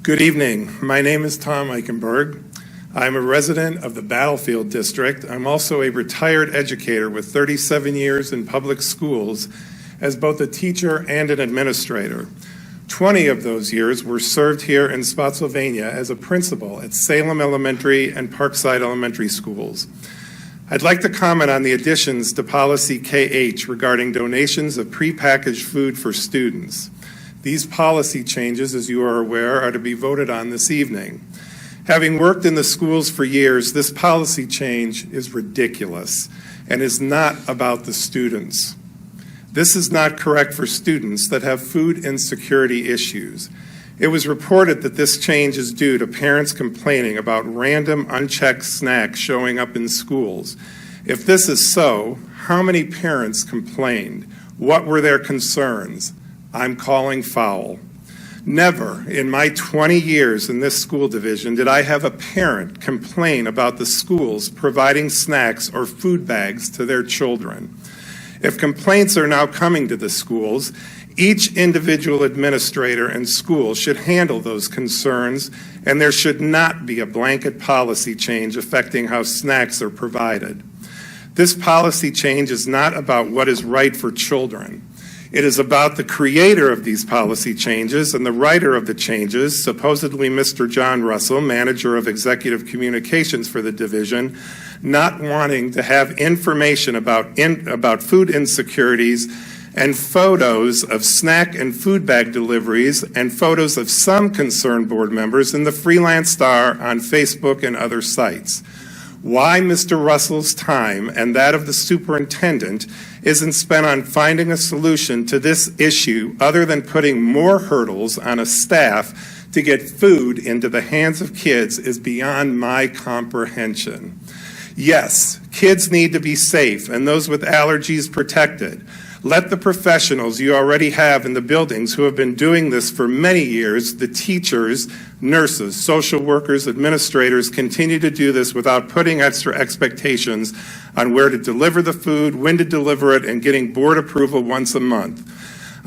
Good evening. My name is Tom Eichenberg. I'm a resident of the Battlefield District. I'm also a retired educator with 37 years in public schools as both a teacher and an administrator. 20 of those years were served here in Spotsylvania as a principal at Salem Elementary and Parkside Elementary Schools. I'd like to comment on the additions to Policy KH regarding donations of prepackaged food for students. These policy changes, as you are aware, are to be voted on this evening. Having worked in the schools for years, this policy change is ridiculous and is not about the students. This is not correct for students that have food insecurity issues. It was reported that this change is due to parents complaining about random unchecked snacks showing up in schools. If this is so, how many parents complained? What were their concerns? I'm calling foul. Never in my 20 years in this school division did I have a parent complain about the schools providing snacks or food bags to their children. If complaints are now coming to the schools, each individual administrator and school should handle those concerns, and there should not be a blanket policy change affecting how snacks are provided. This policy change is not about what is right for children. It is about the creator of these policy changes and the writer of the changes, supposedly Mr. John Russell, manager of executive communications for the division, not wanting to have information about food insecurities and photos of snack and food bag deliveries and photos of some concerned board members in the Freelance Star on Facebook and other sites. Why Mr. Russell's time and that of the superintendent isn't spent on finding a solution to this issue other than putting more hurdles on a staff to get food into the hands of kids is beyond my comprehension. Yes, kids need to be safe and those with allergies protected. Let the professionals you already have in the buildings who have been doing this for many years, the teachers, nurses, social workers, administrators, continue to do this without putting extra expectations on where to deliver the food, when to deliver it, and getting board approval once a month.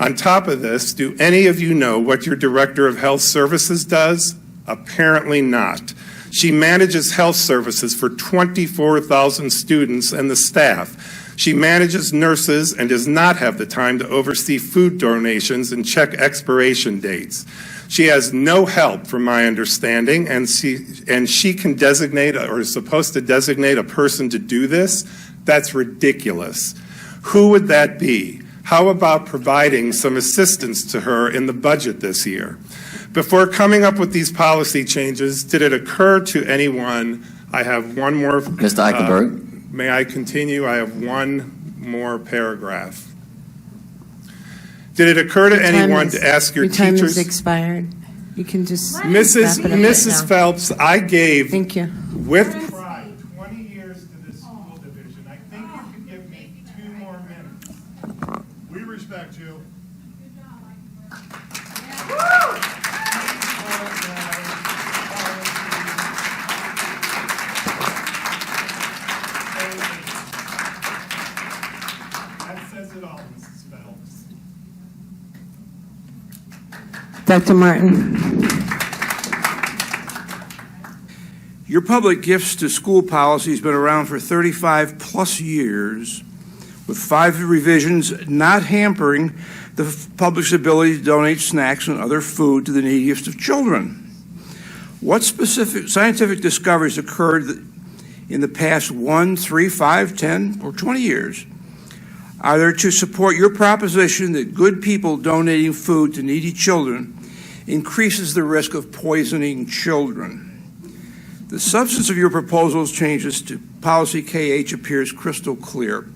On top of this, do any of you know what your Director of Health Services does? Apparently not. She manages health services for 24,000 students and the staff. She manages nurses and does not have the time to oversee food donations and check expiration dates. She has no help, from my understanding, and she can designate or is supposed to designate a person to do this? That's ridiculous. Who would that be? How about providing some assistance to her in the budget this year? Before coming up with these policy changes, did it occur to anyone, I have one more. Mr. Eichenberg. May I continue? I have one more paragraph. Did it occur to anyone to ask your teachers? Your time is expired. You can just Mrs. Phelps, I gave Thank you. with pride 20 years to this school division. I think you could give me 2 more minutes. We respect you. That says it all, Mrs. Phelps. Dr. Martin. Your public gifts to school policy has been around for 35 plus years, with 5 revisions not hampering the public's ability to donate snacks and other food to the neediest of children. What specific scientific discoveries occurred in the past 1, 3, 5, 10, or 20 years are there to support your proposition that good people donating food to needy children increases the risk of poisoning children? The substance of your proposals changes to Policy KH appears crystal clear.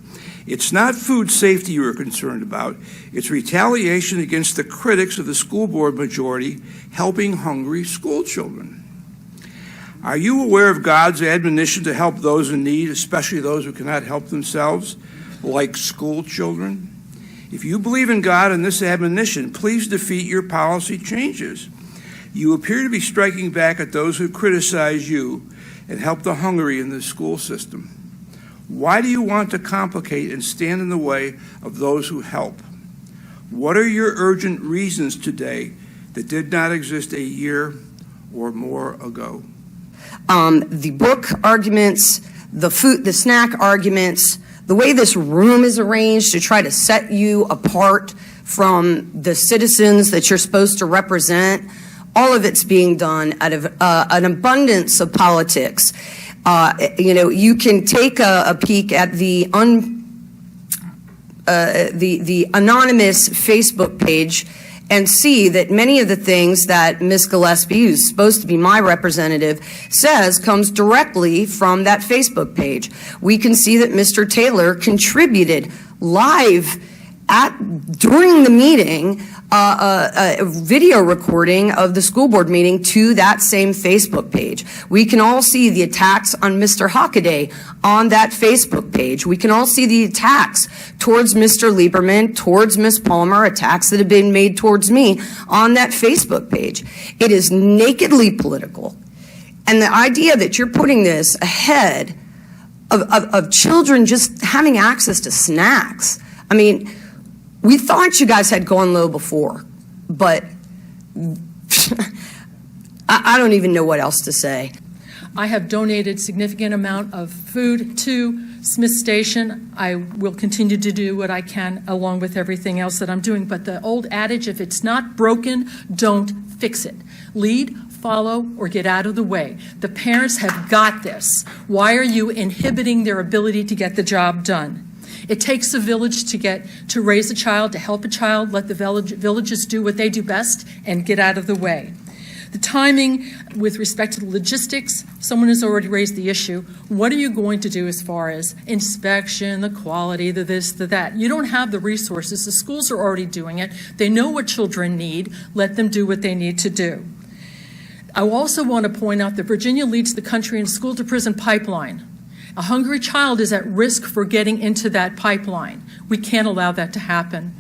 It's not food safety you are concerned about. It's retaliation against the critics of the school board majority helping hungry school children. Are you aware of God's admonition to help those in need, especially those who cannot help themselves, like school children? If you believe in God and this admonition, please defeat your policy changes. You appear to be striking back at those who criticize you and help the hungry in the school system. Why do you want to complicate and stand in the way of those who help? What are your urgent reasons today that did not exist a year or more ago? The book arguments, the snack arguments, the way this room is arranged to try to set you apart from the citizens that you're supposed to represent, all of it's being done out of an abundance of politics. You can take a peek at the anonymous Facebook page and see that many of the things that Ms. Gillespie, who's supposed to be my representative, says comes directly from that Facebook page. We can see that Mr. Taylor contributed live during the meeting a video recording of the school board meeting to that same Facebook page. We can all see the attacks on Mr. Hockaday on that Facebook page. We can all see the attacks towards Mr. Lieberman, towards Ms. Palmer, attacks that have been made towards me on that Facebook page. It is nakedly political. And the idea that you're putting this ahead of children just having access to snacks, I mean, we thought you guys had gone low before, but I don't even know what else to say. I have donated significant amount of food to Smith Station. I will continue to do what I can along with everything else that I'm doing. But the old adage, if it's not broken, don't fix it. Lead, follow, or get out of the way. The parents have got this. Why are you inhibiting their ability to get the job done? It takes a village to raise a child, to help a child. Let the villages do what they do best and get out of the way. The timing with respect to the logistics, someone has already raised the issue. What are you going to do as far as inspection, the quality, the this, the that? You don't have the resources. The schools are already doing it. They know what children need. Let them do what they need to do. I also want to point out that Virginia leads the country in school-to-prison pipeline. A hungry child is at risk for getting into that pipeline. We can't allow that to happen.